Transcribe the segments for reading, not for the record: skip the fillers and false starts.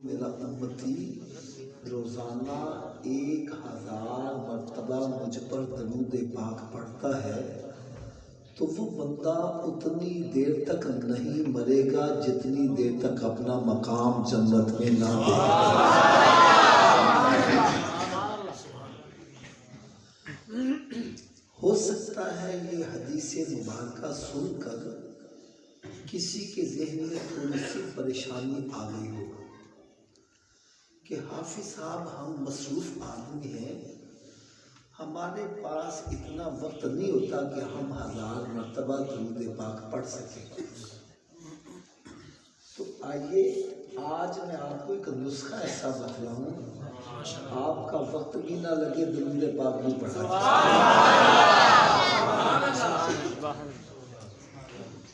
मेरा उम्मती रोज़ाना 1000 मरतबा मुझ पर दरूद पाक पढ़ता है तो वो बंदा उतनी देर तक नहीं मरेगा जितनी देर तक अपना मकाम जन्नत में ना देगा। हो सकता है ये हदीस मुबारका सुनकर किसी के ज़हन में थोड़ी सी परेशानी आ गई हो कि हाफिज साहब हम मसरूफ़ आदमी हैं, हमारे पास इतना वक्त नहीं होता कि हम 1000 मरतबा दरूद पाक पढ़ सकें। तो आइए आज मैं आपको एक नुस्खा ऐसा बतलाऊं, आपका वक्त भी ना लगे, दरूद पाक भी पढ़ा।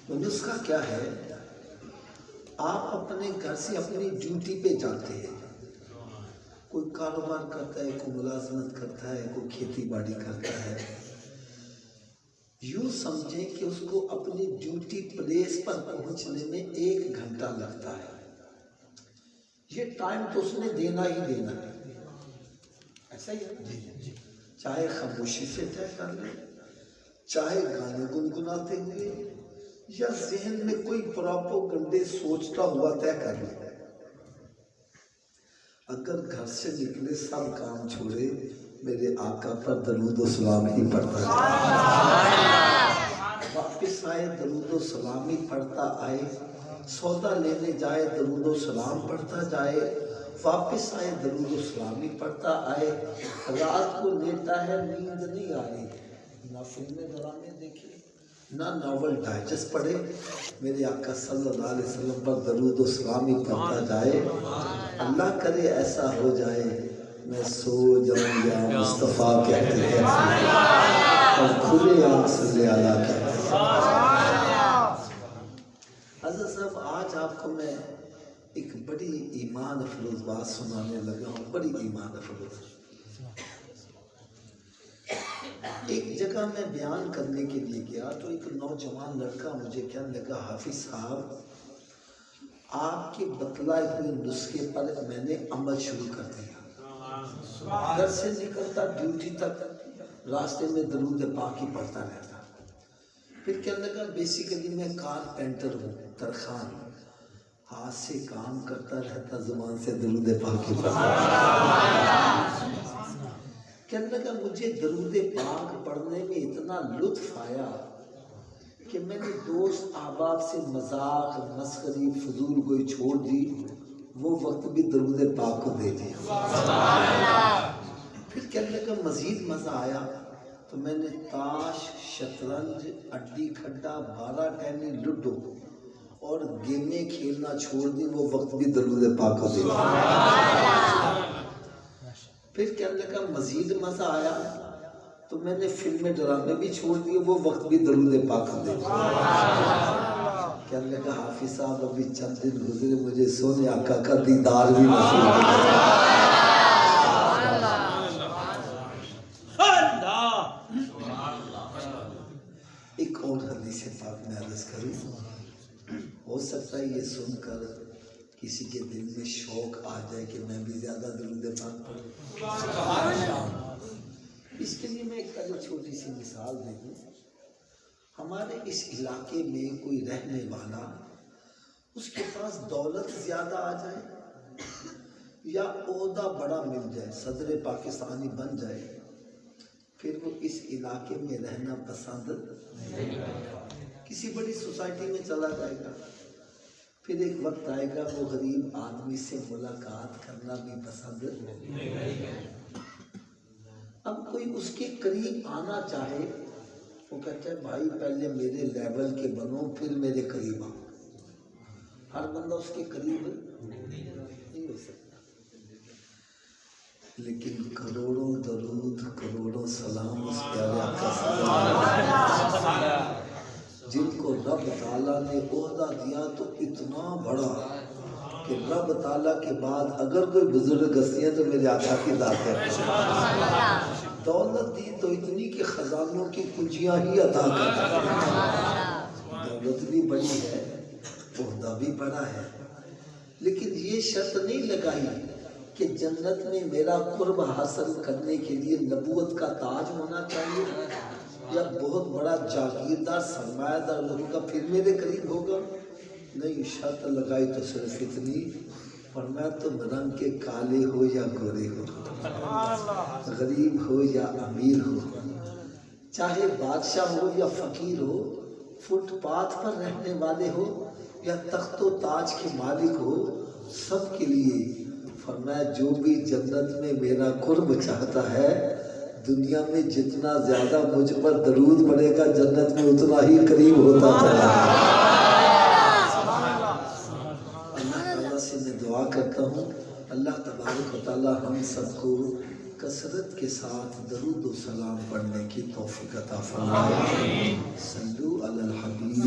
तो नुस्खा क्या है? आप अपने घर से अपनी ड्यूटी पे जाते हैं, कोई कारोबार करता है, कोई मुलाजमत करता है, कोई खेती बाड़ी करता है। यूँ समझें कि उसको अपनी ड्यूटी प्लेस पर पहुंचने में 1 घंटा लगता है। ये टाइम तो उसने देना ही देना है, ऐसा ही है जी। चाहे खामोशी से तय कर ले, चाहे गाने गुनगुनाते हुए, या ज़हन में कोई प्रोपेगेंडे सोचता हुआ तय कर ले। अगर घर से निकले सब काम छोड़े, मेरे आका पर दरूद व सलाम ही पढ़ता जाए, वापिस आए दरूद व सलाम ही पढ़ता आए, सौदा लेने जाए दरूद व सलाम पढ़ता जाए, वापिस आए दरूद व सलाम ही पढ़ता आए। रात को लेटा है, नींद नहीं आ रही, ना फिल्में ड्रामे देखे, ना नावल डाइजेस्ट पढ़े, मेरे आका सल्लल्लाहु अलैहि वसल्लम पर दरूद व सलाम ही पढ़ता जाए। अल्लाह करे ऐसा हो जाए, मैं सो जाऊं या मुस्तफ़ा कहते हैं और खुले आँख सल्ले अला कहते हैं। हज़रत साहब आज आपको मैं एक बड़ी ईमान अफरोज़ बात सुनाने लगा हूँ, बड़ी ईमान अफरोज़। एक जगह मैं बयान करने के लिए गया तो एक नौजवान लड़का मुझे कहने लगा, हाफिज साहब आपके बतलाए हुए नुस्खे पर मैंने अमल शुरू कर दिया। घर से निकलता ड्यूटी तक रास्ते में दरूद पाक ही पढ़ता रहता। फिर कहने लगा बेसिकली मैं कारपेंटर हूँ, तरखान, हाथ से काम करता रहता, जुबान से दरूद पाक ही पढ़ता। कहने लगा मुझे दरूद पाक पढ़ने में इतना लुत्फ आया कि मैंने दोस्त अहबाब से मजाक मस्करी फजूल कोई छोड़ दी, वो वक्त भी दरूद पाक को दे दिया। फिर कहने लगा मज़ीद मज़ा आया तो मैंने ताश, शतरंज, अड्डी खड्डा, 12 टहनी, लूडो और गेमें खेलना छोड़ दी, वो वक्त भी दरूद पाक को दे दिया। फिर कहने लगा मज़ीद मज़ा आया तो मैंने फिल्में ड्रामे भी छोड़ दिए, वो वक्त भी दरूद पाक दे। कहने लगा हाफिज साहब अभी चंद दिन गुजरे, मुझे सोने आका का दीदार भी नसीब हुआ। एक और हदीस पाक में अर्ज़ करूं, हो सकता है ये सुनकर किसी के दिल में शौक आ जाए कि मैं भी ज़्यादा दरूद पाक पढ़ूं। इसके लिए मैं एक पहले छोटी सी मिसाल दे दूँ। हमारे इस इलाके में कोई रहने वाला, उसके पास दौलत ज़्यादा आ जाए या ओहदा बड़ा मिल जाए, सदर पाकिस्तानी बन जाए, फिर वो इस इलाके में रहना पसंद नहीं करेगा, किसी बड़ी सोसाइटी में चला जाएगा। फिर एक वक्त आएगा वो गरीब आदमी से मुलाकात करना भी पसंद नहीं करेगा। अब कोई उसके करीब आना चाहे, वो कहता है भाई पहले मेरे लेवल के बनो फिर मेरे करीब आओ। हर बंदा उसके करीब नहीं हो सकता, लेकिन करोड़ों दरूद करोड़ों सलाम उस प्यारे आका जिनको रब ताला ने ओहदा दिया तो इतना बड़ा कि रब ताला के बाद अगर कोई बुजुर्ग हस्ती है तो मेरे आका की दात है। दौलत दी तो इतनी कि खजानों की कुंजियां ही अता कर, दौलत भी बड़ी है, ओहदा भी बड़ा है, लेकिन ये शर्त नहीं लगाई कि जन्नत में मेरा कुर्ब हासिल करने के लिए नबूवत का ताज होना चाहिए या बहुत बड़ा जागीरदार सरमायादार होगा फिर मेरे करीब होगा। नहीं, शर्त लगाई तो सिर्फ इतनी, फरमाया तुम रंग के काले हो या गोरे हो, गरीब हो या अमीर हो, चाहे बादशाह हो या फकीर हो, फुटपाथ पर रहने वाले हो या तख्तो ताज के मालिक हो, सब के लिए फरमाया जो भी जन्नत में मेरा कुर्ब चाहता है, दुनिया में जितना ज्यादा मुझ पर दरूद पड़ेगा जन्नत में उतना ही करीब होता चला। अल्लाह ताला से मैं दुआ करता हूँ, अल्लाह तबारक व तआला हम सबको कसरत के साथ दरूद व सलाम पढ़ने की तौफीक अता फरमाए। सल्लू अलल हबीब।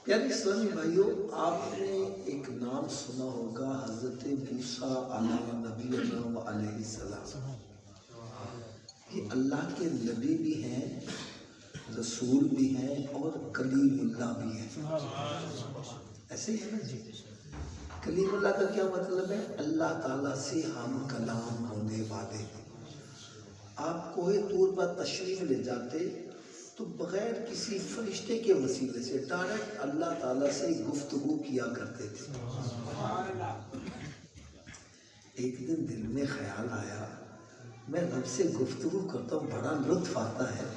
प्यारे इस्लामी भाइयों, आपने एक नाम सुना होगा हज़रत मूसा अलैहिस्सलाम। ये अल्लाह के नबी भी हैं, रसूल भी हैं और कलीमुल्लाह भी हैं। ऐसे ही है ना जी। कलीमुल्लाह का क्या मतलब है? अल्लाह ताला से हम कलाम होने वाले। आप कोहे तूर पर तशरीफ ले जाते तो बगैर किसी फरिश्ते के वसीले से डायरेक्ट अल्लाह ताला से गुफ्तगू किया करते थे। एक दिन दिल में ख्याल आया, मैं रब से गुफ्तगू करता हूँ, बड़ा लुत्फ आता है।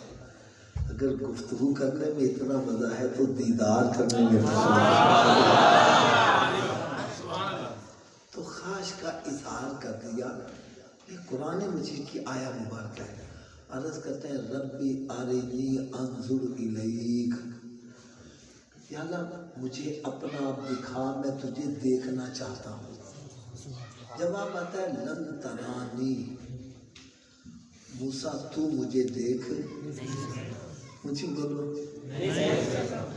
अगर गुफ्तगू करने में इतना मज़ा है तो दीदार करने में तो खाश का इजहार कर दिया। ये कुरान मजीद की आया मुबारक है। अर्ज़ करते हैं रब्बी आरिनी अंजुर इलैक, या अल्लाह मुझे अपना आप दिखा, मैं तुझे देखना चाहता हूँ। जवाब आता है लन तरानी, मूसा तू मुझे देख, मुझे बोलो।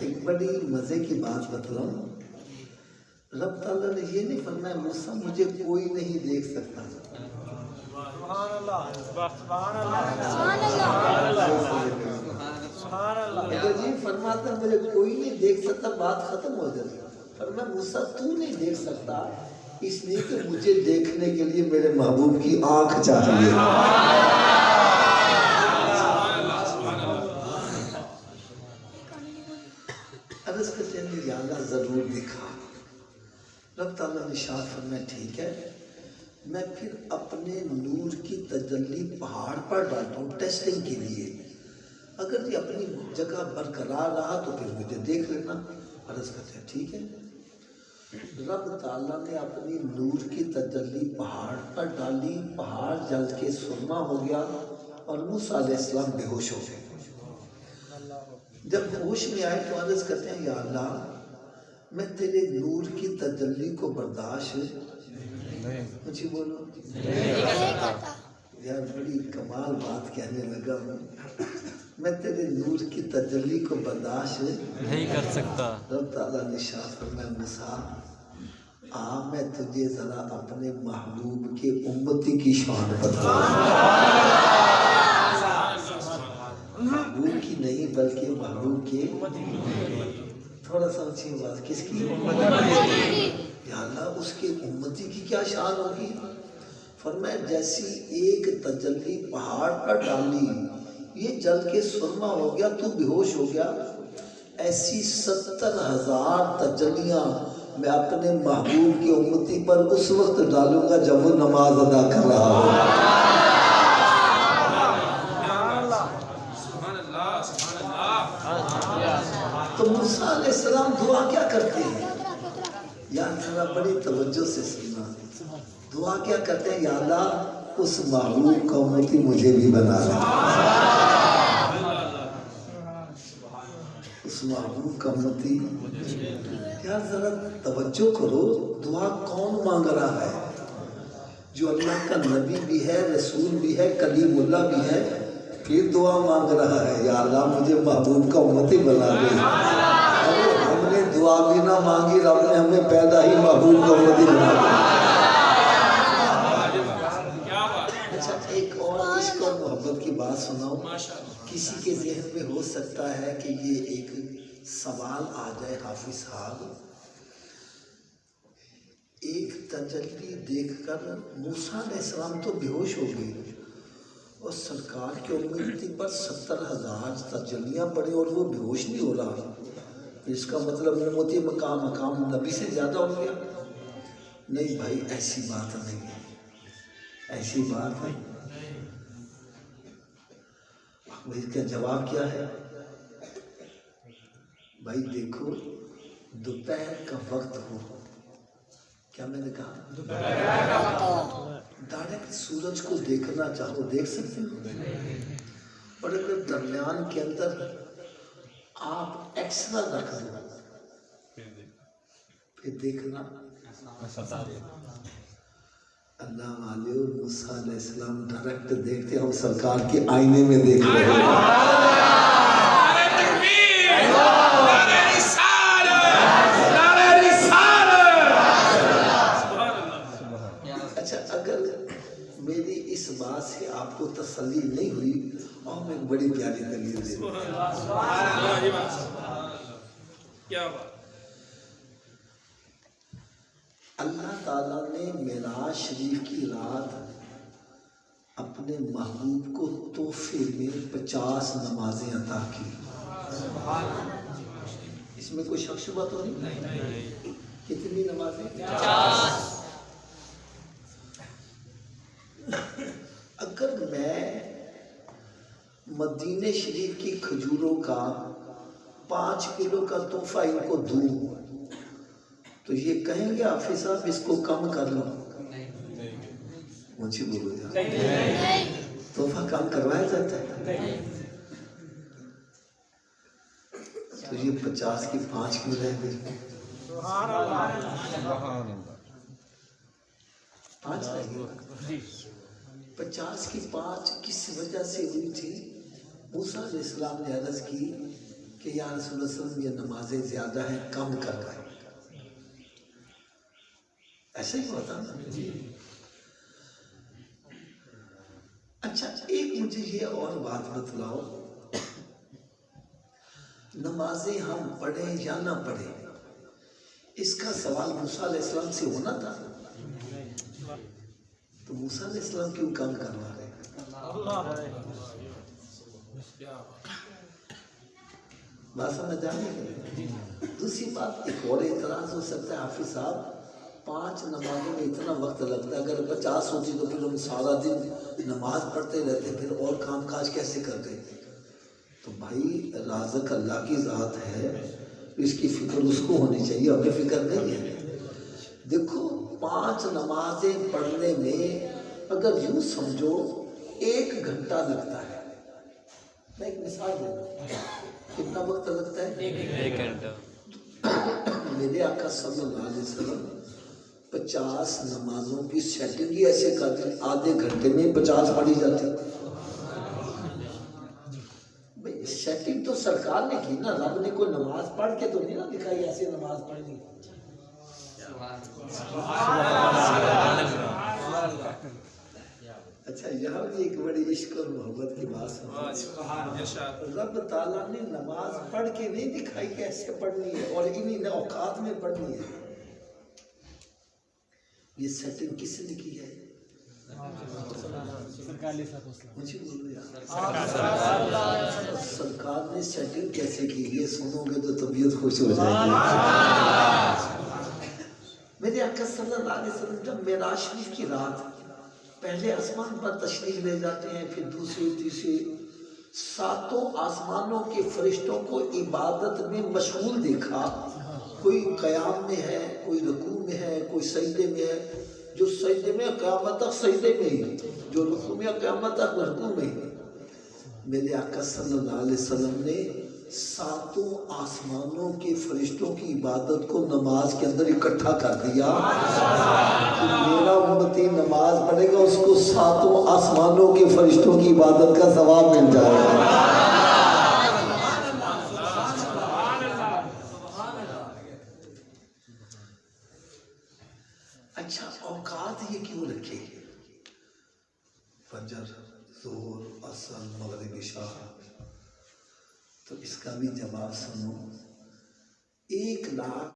एक बड़ी मज़े की बात बतलाऊं, रब ताला ने ये नहीं फरमाया मूसा मुझे कोई नहीं देख सकता। अगर ये फरमाता मुझे कोई नहीं देख सकता, बात खत्म हो जाती। पर मैं मूसा तू नहीं देख सकता, इसलिए कि मुझे देखने के लिए मेरे महबूब की आंख चाहिए। अर्ज़ करते हैं या अल्लाह जरूर दिखा। रब ताला ने शाह फरमाया ठीक है, मैं फिर अपने नूर की तजल्ली पहाड़ पर डालता हूँ टेस्टिंग के लिए। अगर ये अपनी जगह बरकरार रहा तो फिर मुझे देख लेना। अर्ज़ करते हैं ठीक है। रब ताला ने अपनी नूर की तजल्ली पहाड़ पर डाली, पहाड़ जल के सुरमा हो गया और मूसा अलैहिस्सलाम बेहोश हो गए। जब होश में आए तो अर्ज़ करते हैं या अल्लाह मैं तेरे नूर की तजल्ली को बर्दाश्त मुझे बोलो यार, बड़ी कमाल बात कहने लगा हूँ। मैं तेरे नूर की तजल्ली को बर्दाश्त नहीं कर सकता। रब ताला ने शाह फरमाया मूसा आ, मैं तुझे जरा अपने महबूब के उम्मती की शान बताऊं। महबूब की नहीं बल्कि महबूब के, थोड़ा सा ऊंची बात, किसकी? या अल्लाह उसके उम्मती की क्या शान होगी? फरमाया जैसी एक तजल्ली पहाड़ पर डाली, ये जल के सुरमा हो गया, तू बेहोश हो गया, ऐसी 70,000 तजल्लियां मैं अपने महबूब की उम्मती पर उस वक्त डालूंगा जब वो नमाज अदा कर रहा हो। तो मूसा अलैहिस्सलाम दुआ क्या करते हैं यार, थोड़ा बड़ी तवज्जो से सुनना। दुआ क्या करते हैं? या अल्लाह उस महबूब का उम्मती मुझे भी बना ले, उस महबूब का उम्मती। यार जरा तवज्जो करो, दुआ कौन मांग रहा है? जो अल्लाह का नबी भी है, रसूल भी है, कलीमुल्लाह भी है, फिर दुआ मांग रहा है या अल्लाह मुझे महबूब का उम्मती बना दे। अरे हमने दुआ भी ना मांगी, रब ने हमें पैदा ही महबूब का उम्मती बना दिया। अच्छा एक और इश्क और मोहब्बत की बात सुनाओ। किसी के जहन में हो सकता है कि ये एक सवाल आ जाए, हाफिज साहब, एक तजल्ली देखकर मूसा अलैहिस्सलाम तो बेहोश हो गई और सरकार की उम्मीद पर 70,000 तजल्लियाँ पड़ी और वो बेहोश नहीं हो रहा, इसका मतलब उम्मती मकाम नबी से ज़्यादा हो गया। नहीं भाई, ऐसी बात नहीं है, ऐसी बात है। इसका जवाब क्या है? भाई देखो, दोपहर का वक्त हो, क्या मैंने कहा? डायरेक्ट सूरज को देखना चाहो देख सकते हो, और अगर दरमियान के अंदर आप एक्स्ट्रा रख दो फिर देखना। अल्लाह वाले मूसा अलैहिस्सलाम डायरेक्ट देखते, हम सरकार के आईने में देख रहे हैं। अच्छा, अगर मेरी इस बात से आपको तसल्ली नहीं हुई और मैं बड़ी प्यारी दलील दे दूं। अल्लाह ताला ने मेराज शरीफ की रात अपने महबूब को तोहफे में 50 नमाजें अता की। इसमें कोई शक शुबा तो नहीं? कितनी नमाजें? 50। अगर मैं मदीने शरीफ की खजूरों का 5 किलो का तोहफा इनको दूं तो ये कहेंगे हाफिज साहब इसको कम कर लो? मुझे बोलो यार, तोहफा कम करवाया जाता है? तो ये 50 की 5 क्यों रह गई? 5 रह गई। 50 की 5 किस वजह से हुई थी? मूसा अलैहिस्सलाम ने अर्ज़ की कि या रसूल अल्लाह, ये नमाजें ज्यादा हैं, कम करवाएं। ऐसा ही होता ना। अच्छा, एक मुझे ये और बात बतलाओ, नमाजें हम पढ़ें या ना पढ़ें, इसका सवाल मूसा अलैहिस्सलाम से होना था, तो मूसा अलैहिस्सलाम क्यों काम करवा रहे? बात समझ आ रही? दूसरी बात, एक और एतराज हो सकता है हाफिज साहब, 5 नमाजों में इतना वक्त लगता है, अगर 50 होती तो फिर हम सारा दिन नमाज पढ़ते रहते, फिर और काम काज कैसे करते? तो भाई राज़िक अल्लाह की ज़ात है, इसकी फिक्र उसको होनी चाहिए, हमें फिक्र नहीं है। देखो, 5 नमाजें पढ़ने में अगर यूँ समझो 1 घंटा लगता है, मैं एक मिसाल दे दूँ, कितना वक्त लगता है? 1 घंटा। मेरे आका सल्लल्लाहु अलैहि वसल्लम 50 नमाजों की सेटिंग ही ऐसे करते, आधे घंटे में 50 पढ़ी जाती। भाई सेटिंग तो सरकार ने की ना, रब ने कोई नमाज पढ़ के तो नहीं ना दिखाई ऐसे नमाज पढ़नी। अच्छा, यहाँ भी एक बड़ी इश्क और मोहब्बत की बात है। रब ताला ने नमाज पढ़ के नहीं दिखाई कैसे पढ़नी है और इन्हीं औकात में पढ़नी है। ये सेटिंग किसने की है? मुझे बोलो यार, सरकार ने सेटिंग कैसे की? ये सुनोगे तो तबीयत खुश हो जाएगी। मेरे आका सल्लल्लाहु अलैहि वसल्लम जब मेराज शरीफ की रात पहले आसमान पर तशरीफ ले जाते हैं, फिर दूसरी तीसरी 7 आसमानों के फरिश्तों को इबादत में मशगूल देखा। कोई क़याम में है, कोई रुकू में है, कोई सजदे में है। जो सजदे में क़यामत तक सजदे में ही, जो रुकू में क़यामत तक रुकू में ही। मेरे आका सल्लल्लाहु अलैहि वसल्लम ने 7 आसमानों के फरिश्तों की इबादत को नमाज के अंदर इकट्ठा कर दिया कि मेरा उम्मती नमाज पढ़ेगा उसको 7 आसमानों के फरिश्तों की इबादत का सवाब मिल जाएगा। अच्छा, औकात ये क्यों रखे? फजर, ज़ोहर, असर, मगरिब, इशा, तो इसका भी जवाब सुनो। 1 लाख